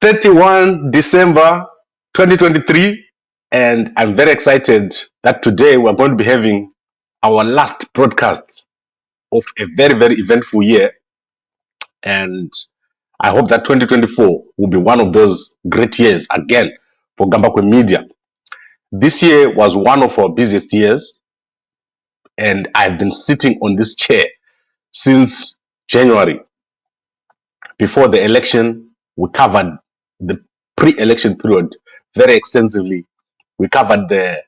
31 December 2023, and I'm very excited that today we're going to be having our last broadcast of a very, very eventful year. And I hope that 2024 will be one of those great years again for Gambakwe Media. This year was one of our busiest years, and I've been sitting on this chair since January. Before the election, we covered the pre-election period very extensively. We covered the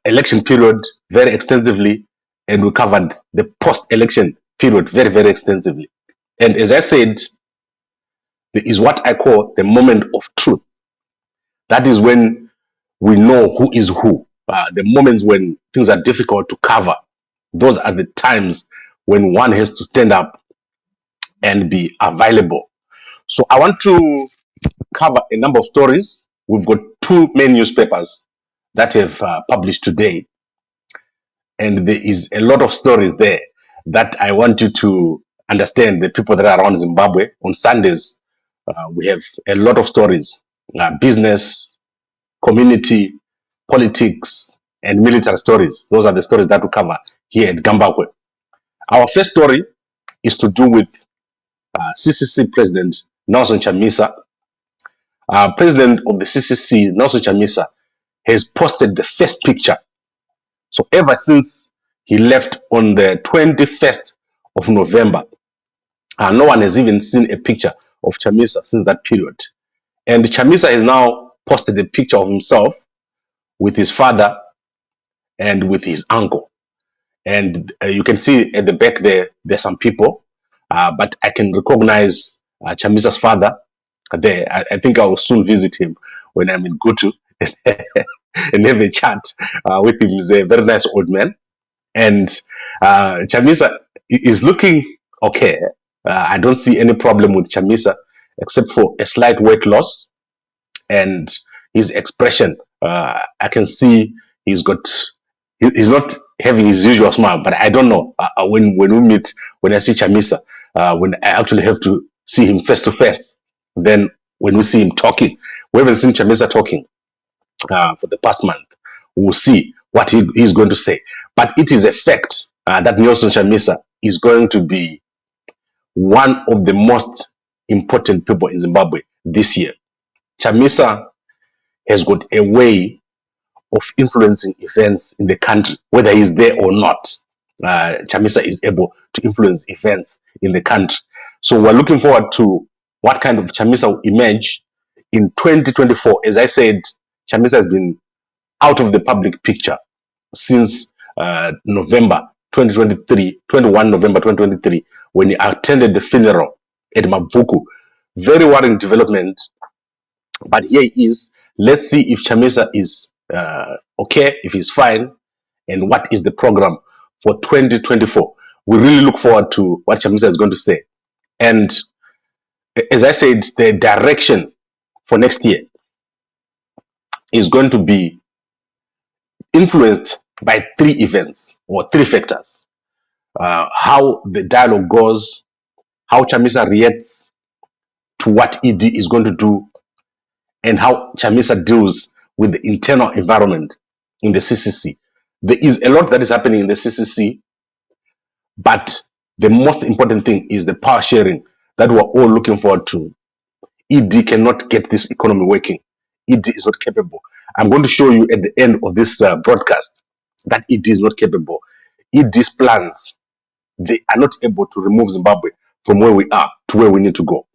election period very extensively, and we covered the post-election period very, very extensively. And as I said, there is what I call the moment of truth. That is when we know who is who. The moments when things are difficult to cover, those are the times when one has to stand up and be available. So I want to cover a number of stories. We've got two main newspapers that have published today, and there is a lot of stories there that I want you to understand. The people that are around Zimbabwe on Sundays, we have a lot of stories: business, community, politics, and military stories. Those are the stories that we cover here at Gambakwe. Our first story is to do with CCC President Nelson Chamisa. President of the CCC, Nelson Chamisa, has posted the first picture. So ever since he left on the 21st of November, no one has even seen a picture of Chamisa since that period. And Chamisa has now posted a picture of himself with his father and with his uncle. And you can see at the back there's some people, but I can recognize Chamisa's father there. I think I will soon visit him when I'm in Gutu and have a chat with him. He's a very nice old man. And Chamisa is looking okay. I don't see any problem with Chamisa except for a slight weight loss. And his expression, I can see he's not having his usual smile, but I don't know. When we meet, when I see Chamisa, when I actually have to see him face to face, then when we see him talking, we haven't seen Chamisa talking for the past month. We'll see what he's going to say. But it is a fact that Nelson Chamisa is going to be one of the most important people in Zimbabwe this year. Chamisa has got a way of influencing events in the country, whether he's there or not. Chamisa is able to influence events in the country. So we're looking forward to what kind of Chamisa will emerge in 2024. As I said, Chamisa has been out of the public picture since November 2023, 21 November 2023, when he attended the funeral at Mabuku. Very worrying development. But here he is. Let's see if Chamisa is okay, if he's fine, and what is the program for 2024. We really look forward to what Chamisa is going to say. And as I said, the direction for next year is going to be influenced by three events or three factors. How the dialogue goes, how Chamisa reacts to what ED is going to do, and how Chamisa deals with the internal environment in the CCC. There is a lot that is happening in the CCC, but the most important thing is the power sharing that we're all looking forward to. ED cannot get this economy working. ED is not capable. I'm going to show you at the end of this broadcast that ED is not capable. ED's plans, they are not able to remove Zimbabwe from where we are to where we need to go.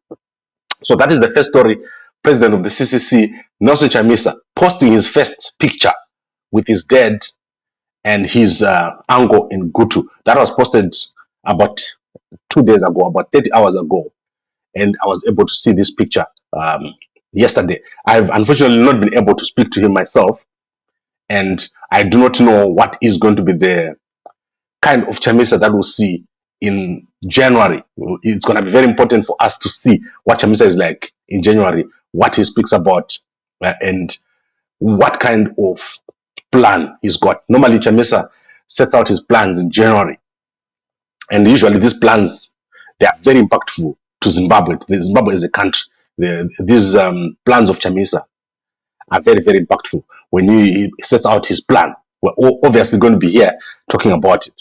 So that is the first story. President of the CCC, Nelson Chamisa, posting his first picture with his dad and his uncle in Gutu. That was posted about 2 days ago, about 30 hours ago. And I was able to see this picture yesterday. I've unfortunately not been able to speak to him myself. And I do not know what is going to be the kind of Chamisa that we'll see in January. It's going to be very important for us to see what Chamisa is like in January, what he speaks about, and what kind of plan he's got. Normally, Chamisa sets out his plans in January. And usually these plans, they are very impactful to Zimbabwe. Zimbabwe is a country. these plans of Chamisa are very, very impactful. When he sets out his plan, we're obviously going to be here talking about it.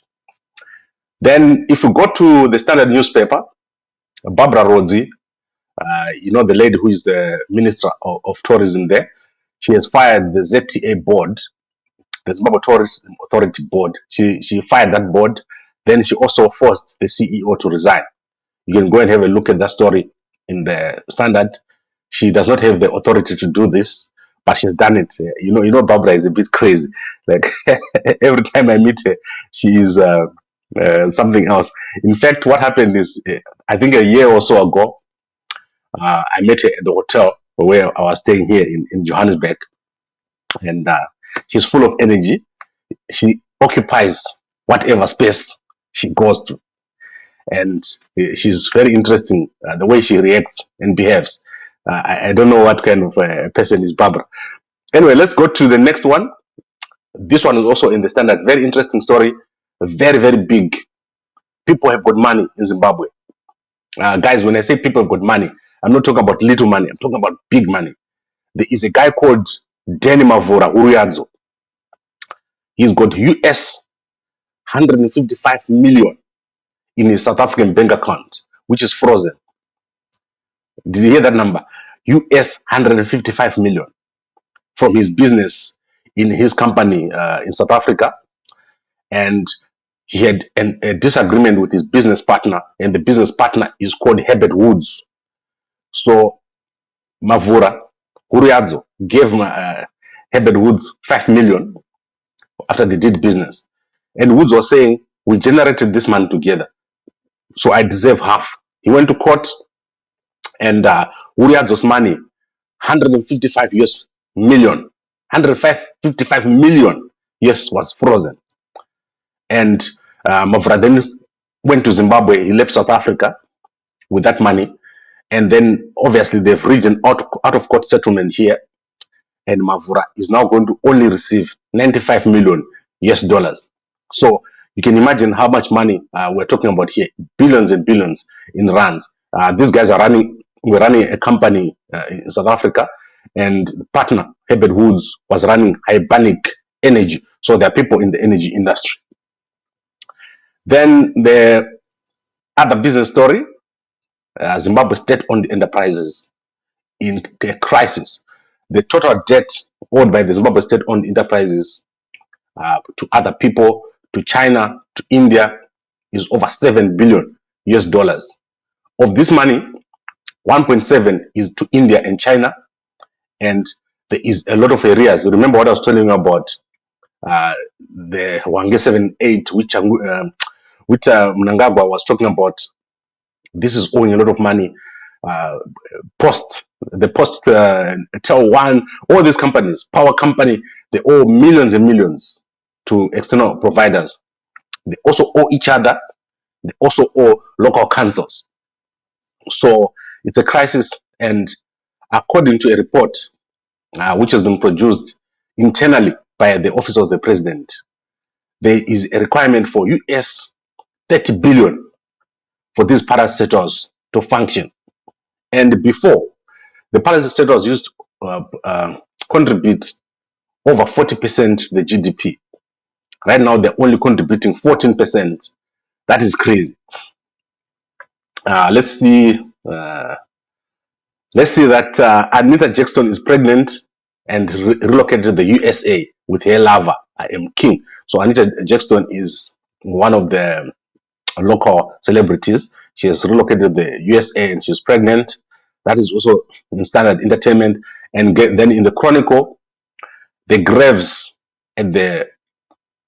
Then, if you go to the Standard newspaper, Barbara Rodzi, the lady who is the Minister of Tourism there, she has fired the ZTA board, the Zimbabwe Tourism Authority board. She fired that board. Then she also forced the CEO to resign. You can go and have a look at that story in the Standard. She does not have the authority to do this, but she's done it. Barbara is a bit crazy. Like every time I meet her, she is something else. In fact, what happened is, I think a year or so ago, I met her at the hotel where I was staying here in Johannesburg, and she's full of energy. She occupies whatever space she goes to, and she's very interesting, the way she reacts and behaves. I don't know what kind of person is Barbara. Anyway, let's go to the next one. This one is also in the Standard. Very interesting story. Very, very big. People have got money in Zimbabwe. Guys, when I say people have got money, I'm not talking about little money. I'm talking about big money. There is a guy called Danny Mavura Uriadzo. He's got US 155 million in his South African bank account, which is frozen. Did you hear that number? US 155 million from his business in his company in South Africa. And he had a disagreement with his business partner, and the business partner is called Herbert Woods. So Mavura Uriadzo gave Herbert Woods 5 million after they did business. And Woods was saying, we generated this money together, so I deserve half. He went to court, and Uriadzo's money, 155 million, 155 million, yes, was frozen. And Mavura then went to Zimbabwe. He left South Africa with that money. And then obviously they've reached an out of court settlement here. And Mavura is now going to only receive 95 million US dollars. So you can imagine how much money we're talking about here. Billions and billions in rands. These guys we're running a company in South Africa. And the partner, Herbert Woods, was running Hibanic Energy. So there are people in the energy industry. Then the other business story, Zimbabwe state-owned enterprises in a crisis. The total debt owed by the Zimbabwe state-owned enterprises to other people, to China, to India, is over 7 billion US dollars. Of this money, 1.7 is to India and China, and there is a lot of areas. Remember what I was telling you about the Wange 7-8, which Mnangagwa was talking about. This is owing a lot of money. Post Tel One, all these companies, power company, they owe millions and millions to external providers. They also owe each other. They also owe local councils. So it's a crisis. And according to a report which has been produced internally by the Office of the President, there is a requirement for US 30 billion for these parastatals to function. And before, the parastatals used to contribute over 40% to the GDP. Right now, they're only contributing 14%. That is crazy. Let's see that Anita Jackson is pregnant and relocated to the USA with her lover, I am king. So Anita Jackson is one of the local celebrities. She has relocated to the USA and she's pregnant. That is also in Standard Entertainment. And then in the Chronicle, the graves at the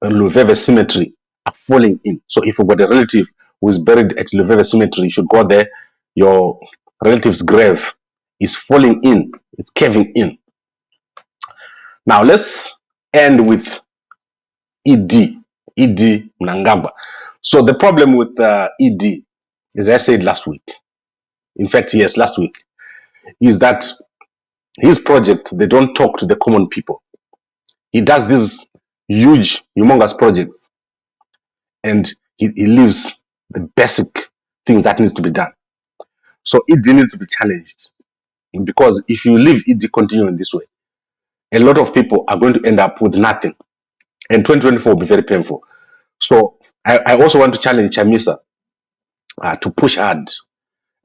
Luveve Cemetery are falling in. So if you've got a relative who is buried at Luveve Cemetery, you should go there. Your relative's grave is falling in. It's caving in. Now let's end with ED Mnangagwa. So the problem with ED, as I said last week, in fact, yes, last week, is that his project, they don't talk to the common people. He does these huge, humongous projects, and he leaves the basic things that needs to be done. So it needs to be challenged. Because if you leave ED continuing this way, a lot of people are going to end up with nothing. And 2024 will be very painful. So I also want to challenge Chamisa to push hard.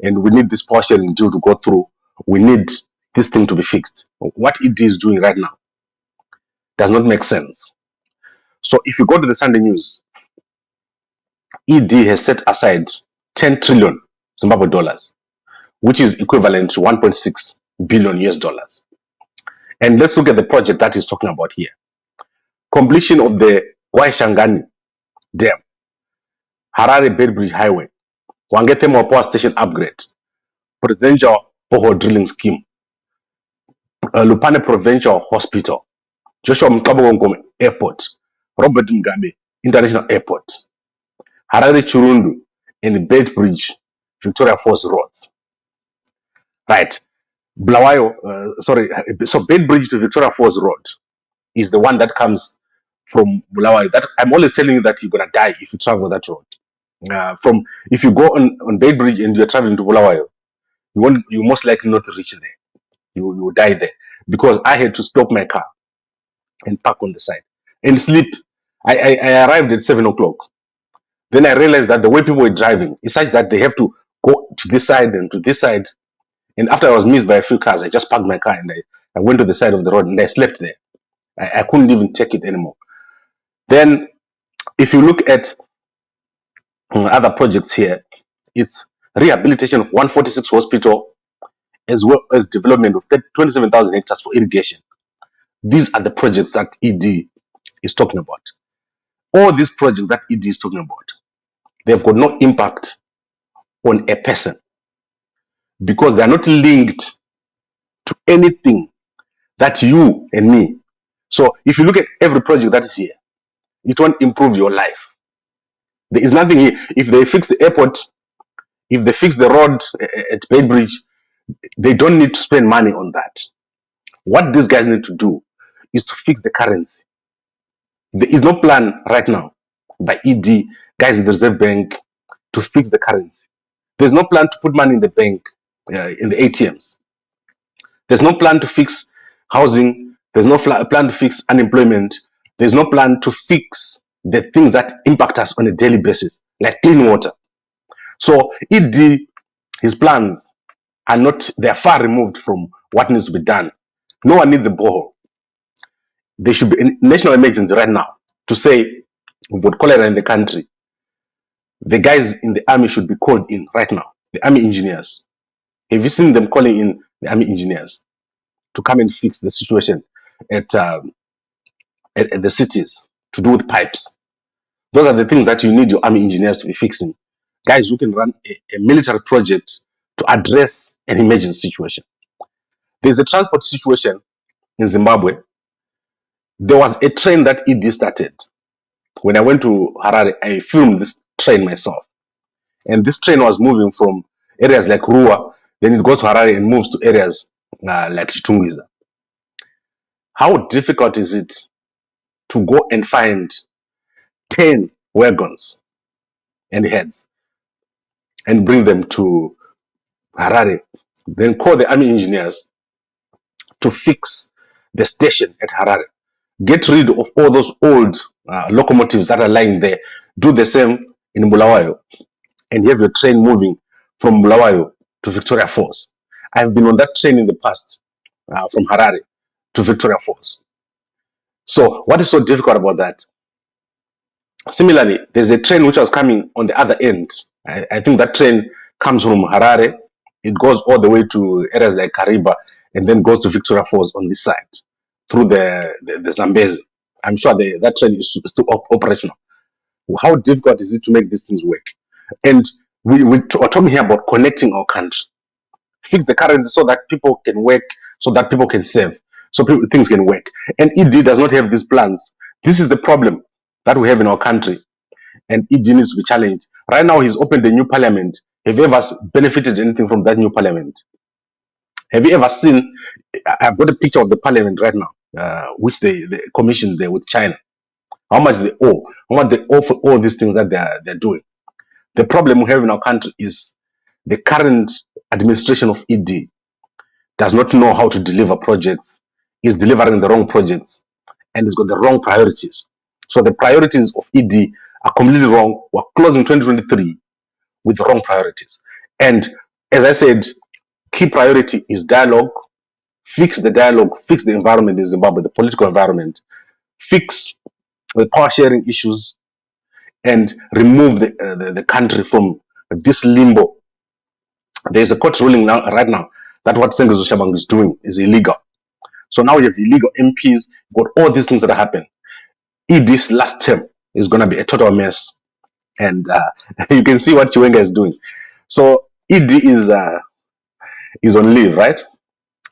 And we need this power sharing deal to go through. We need this thing to be fixed. What ED is doing right now does not make sense. So if you go to the Sunday News, ED has set aside 10 trillion Zimbabwe dollars, which is equivalent to 1.6 billion US dollars. And let's look at the project that he's talking about here. Completion of the Waishangani Dam, Harare Bedbridge Highway, Wange Thermal Power Station upgrade, Presidential borehole drilling scheme, Lupane Provincial Hospital, Joshua Mkabongome Airport, Robert Mugabe International Airport, Harare Churundu, and Bedbridge Victoria Falls roads. Right. Blawayo, so Bedbridge to Victoria Falls Road is the one that comes from Bulawayo. That I'm always telling you that you're gonna die if you travel that road. From if you go on Bedbridge and you're traveling to Bulawayo, you most likely not reach there. You will die there because I had to stop my car and park on the side and sleep. I arrived at 7 o'clock. Then I realized that the way people were driving is such that they have to go to this side and to this side. And after I was missed by a few cars, I just parked my car and I went to the side of the road and I slept there. I couldn't even take it anymore. Then, if you look at other projects here, it's rehabilitation of 146 hospital as well as development of 27,000 hectares for irrigation. These are the projects that ED is talking about. All these projects that ED is talking about, they've got no impact on a person because they are not linked to anything that you and me. So if you look at every project that is here, it won't improve your life. There is nothing here. If they fix the airport, if they fix the road at Bedbridge, they don't need to spend money on that. What these guys need to do is to fix the currency. There is no plan right now by ED, guys in the Reserve Bank, to fix the currency. There's no plan to put money in the bank, in the ATMs. There's no plan to fix housing. There's no plan to fix unemployment. There's no plan to fix the things that impact us on a daily basis, like clean water. So ED, his plans are not, they are far removed from what needs to be done. No one needs a borehole. There should be a national emergency right now to say we've got cholera in the country. The guys in the army should be called in right now, the army engineers. Have you seen them calling in the army engineers to come and fix the situation at the cities to do with pipes? Those are the things that you need your army engineers to be fixing. Guys who can run a military project to address an emergency situation. There's a transport situation in Zimbabwe. There was a train that ED started. When I went to Harare, I filmed this train myself. And this train was moving from areas like Rua, then it goes to Harare and moves to areas like Chitungwiza. How difficult is it to go and find 10 wagons and heads and bring them to Harare, then call the army engineers to fix the station at Harare? Get rid of all those old locomotives that are lying there. Do the same in Bulawayo and have your train moving from Bulawayo to Victoria Falls. I've been on that train in the past from Harare to Victoria Falls. So what is so difficult about that? Similarly, there's a train which was coming on the other end. I think that train comes from Harare. It goes all the way to areas like Kariba and then goes to Victoria Falls on this side through the Zambezi. I'm sure that train is still operational. How difficult is it to make these things work? And we're talking here about connecting our country. Fix the currency so that people can work, so that people can save, so things can work. And ED does not have these plans. This is the problem that we have in our country. And ED needs to be challenged. Right now, he's opened a new parliament. Have you ever benefited anything from that new parliament? Have you ever seen? I've got a picture of the parliament right now, which they commissioned there with China. How much they owe? How much they owe for all these things that they're doing? The problem we have in our country is the current administration of ED. does not know how to deliver projects, is delivering the wrong projects, and has got the wrong priorities. So the priorities of ED are completely wrong. We're closing 2023 with the wrong priorities. And as I said, key priority is dialogue. Fix the dialogue, fix the environment in Zimbabwe, the political environment, fix the power sharing issues, and remove the country from this limbo. There's a court ruling now, right now, that what Sengizo Shabang is doing is illegal. So now you have illegal MPs, got all these things that happen. ED's last term is going to be a total mess. And you can see what Chiwenga is doing. So ED is on leave, right?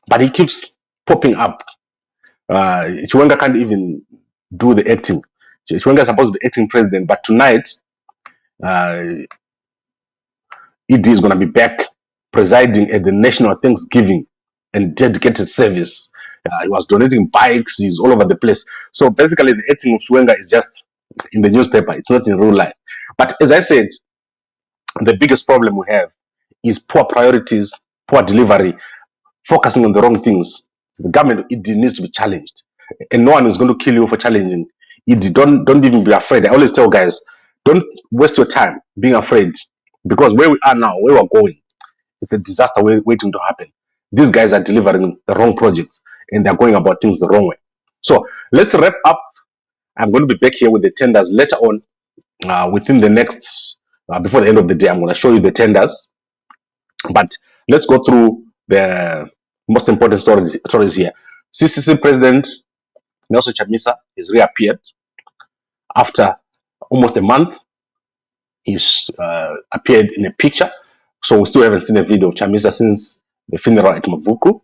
But he keeps popping up. Chiwenga can't even do the acting. Chiwenga is supposed to be acting president, but tonight ED is going to be back presiding at the National Thanksgiving and dedicated service. He was donating bikes. He's all over the place. So basically, the acting of Chiwenga is just in the newspaper. It's not in real life. But as I said, the biggest problem we have is poor priorities, poor delivery, focusing on the wrong things. The government of ED needs to be challenged, and no one is going to kill you for challenging ED. Don't even be afraid. I always tell guys, don't waste your time being afraid, because where we are now, where we're going, it's a disaster waiting to happen. These guys are delivering the wrong projects, and they're going about things the wrong way. So let's wrap up. I'm going to be back here with the tenders later on, within the next, before the end of the day. I'm going to show you the tenders, but let's go through the most important stories here. CCC President Nelson Chamisa has reappeared after almost a month. He's appeared in a picture, so we still haven't seen a video of Chamisa since the funeral at Mavuku.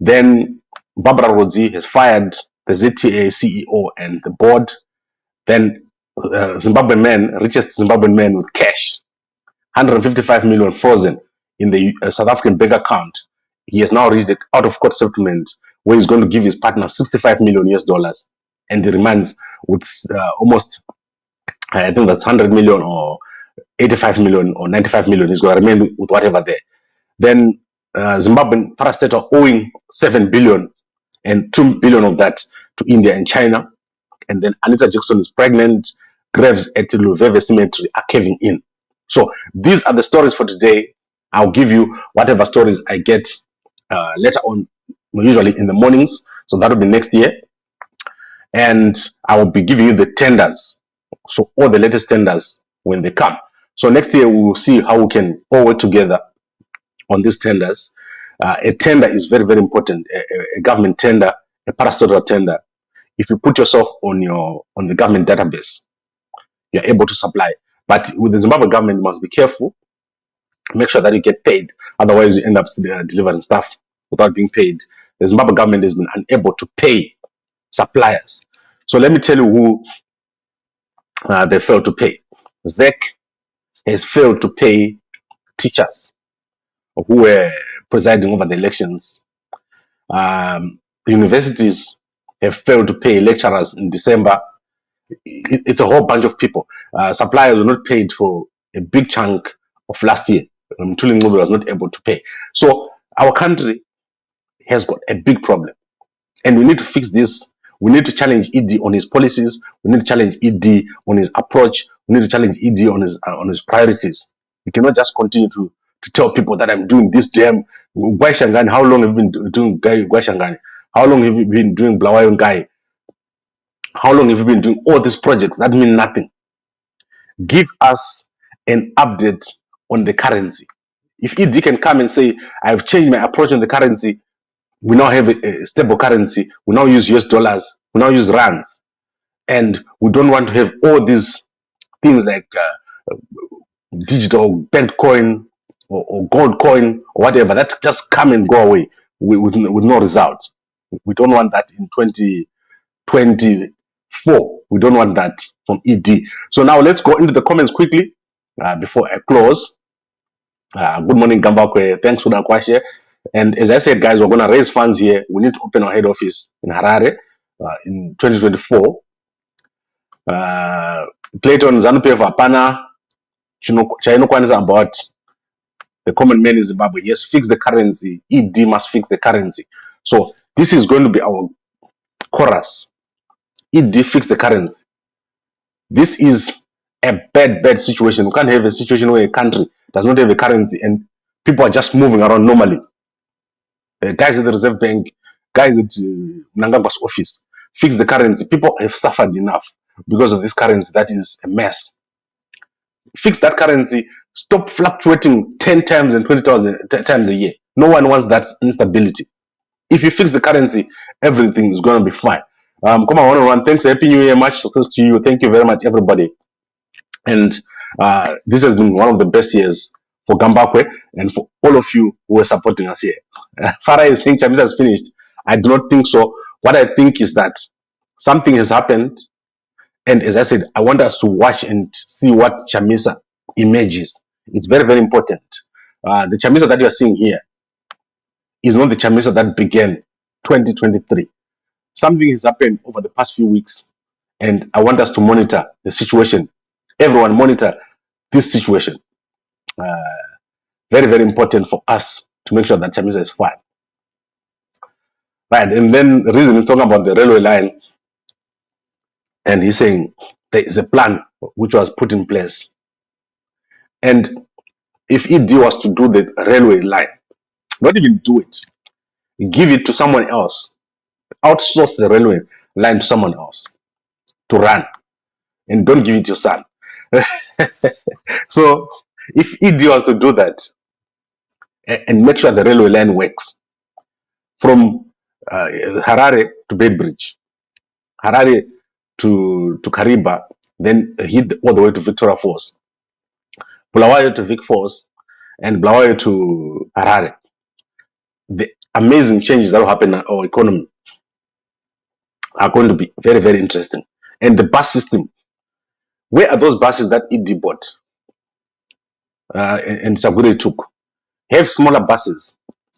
Then Barbara Rodzi has fired the ZTA CEO and the board. Then Zimbabwean man, richest Zimbabwean man with cash, 155 million frozen in the South African bank account. He has now reached an out-of-court settlement where he's going to give his partner 65 million US dollars, and he remains with almost, I think that's 100 million or 85 million or 95 million. He's going to remain with whatever there. Then Zimbabwean parastate are owing 7 billion, and 2 billion of that to India and China. And then Anita Jackson is pregnant. Graves at Luveve Cemetery are caving in. So these are the stories for today. I'll give you whatever stories I get later on, usually in the mornings. So that will be next year. And I will be giving you the tenders. So all the latest tenders when they come. So next year we will see how we can all work together on these tenders. A tender is very, very important. A government tender, a parastatal tender. If you put yourself on the government database, you're able to supply. But with the Zimbabwe government, you must be careful. Make sure that you get paid. Otherwise, you end up delivering stuff without being paid. The Zimbabwe government has been unable to pay suppliers. So let me tell you who they failed to pay. ZEC has failed to pay teachers who were presiding over the elections. The universities have failed to pay lecturers in December. It's a whole bunch of people. Suppliers were not paid for a big chunk of last year. Mtuli Ngcobo was not able to pay. So our country has got a big problem, and we need to fix this. We need to challenge ED on his policies. We need to challenge ED on his approach. We need to challenge ED on his priorities. We cannot just continue to tell people that I'm doing this damn Gwashangani. How long have you been doing Gwashangani? How long have you been doing Blawayon Guy? How long have you been doing all these projects that mean nothing? Give us an update on the currency. If ED can come and say, I've changed my approach on the currency, we now have a stable currency, we now use US dollars, we now use rands, and we don't want to have all these things like digital Bitcoin or gold coin or whatever that just come and go away with no result. We don't want that in 2024. We don't want that from ED. So now let's go into the comments quickly before I close. Good morning, Gambakwe. Thanks for that question. And as I said, guys, we're going to raise funds here. We need to open our head office in Harare in 2024. Clayton Zanupeva Pana Chainokwan is about the common man in Zimbabwe. Yes, fix the currency. ED must fix the currency. So this is going to be our chorus. ED fix the currency. This is a bad situation. We can't have a situation where a country does not have a currency and people are just moving around normally. Guys at the Reserve Bank, guys at Mnangagwa's office, fix the currency. People have suffered enough because of this currency that is a mess. Fix that currency. Stop fluctuating 10 times and 20,000 times a year. No one wants that instability. If you fix the currency, everything is going to be fine. Come on, one-on-one. Thanks. Happy New Year. Much success to you. Thank you very much, everybody. And this has been one of the best years for Gambakwe and for all of you who are supporting us here. Farah is saying Chamisa has finished. I do not think so. What I think is that something has happened. And as I said, I want us to watch and see what Chamisa emerges. It's very, very important. The Chamisa that you are seeing here is not the Chamisa that began 2023. Something has happened over the past few weeks, and I want us to monitor the situation. Everyone monitor this situation. Very, very important for us to make sure that Chamisa is fine. Right, and then the reason he's talking about the railway line, and he's saying there is a plan which was put in place. And if ED was to do the railway line, not even do it, give it to someone else, outsource the railway line to someone else to run, and don't give it to your son. So if ED was to do that and make sure the railway line works from Harare to Bedbridge, Harare to Kariba, then hit all the way to Victoria Falls, Bulawayo to Vic Falls, and Bulawayo to Harare. The amazing changes that will happen in our economy are going to be very, very interesting. And the bus system, where are those buses that ED bought and Sagure took? Have smaller buses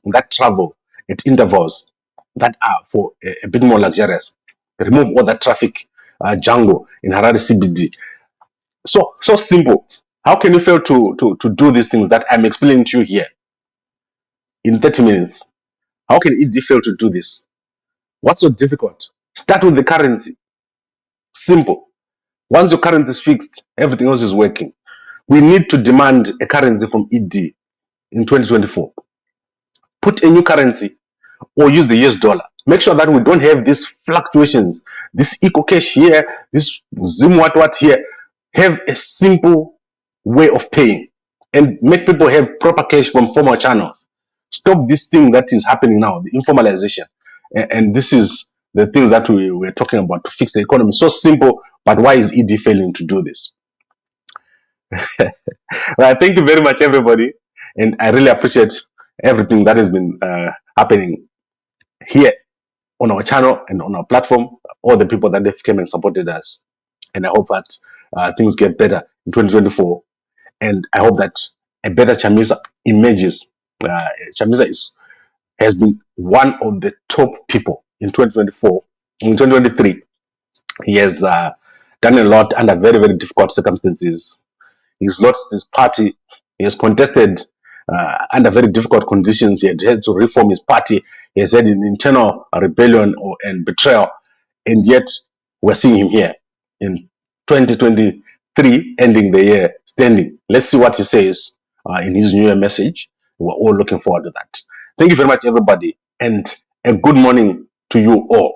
that travel at intervals that are for a bit more luxurious. Remove all that traffic jungle in Harare CBD. So simple. How can you fail to do these things that I'm explaining to you here in 30 minutes? How can ED fail to do this? What's so difficult? Start with the currency. Simple. Once your currency is fixed, everything else is working. We need to demand a currency from ED in 2024. Put a new currency or use the US dollar. Make sure that we don't have these fluctuations, this eco cash here, this Zim what here. Have a simple way of paying and make people have proper cash from formal channels. Stop this thing that is happening now, the informalization. And this is the things that we're talking about to fix the economy. So simple, but why is ED failing to do this? Well, thank you very much, everybody. And I really appreciate everything that has been happening here on our channel and on our platform, all the people that have came and supported us. And I hope that things get better in 2024. And I hope that a better Chamisa emerges. Chamisa has been one of the top people in 2024. In 2023, he has done a lot under very, very difficult circumstances. He's lost his party. He has contested under very difficult conditions. He had to reform his party. He has had an internal rebellion and betrayal. And yet, we're seeing him here in 2023, ending the year standing. Let's see what he says in his New Year message. We're all looking forward to that. Thank you very much, everybody, and a good morning to you all.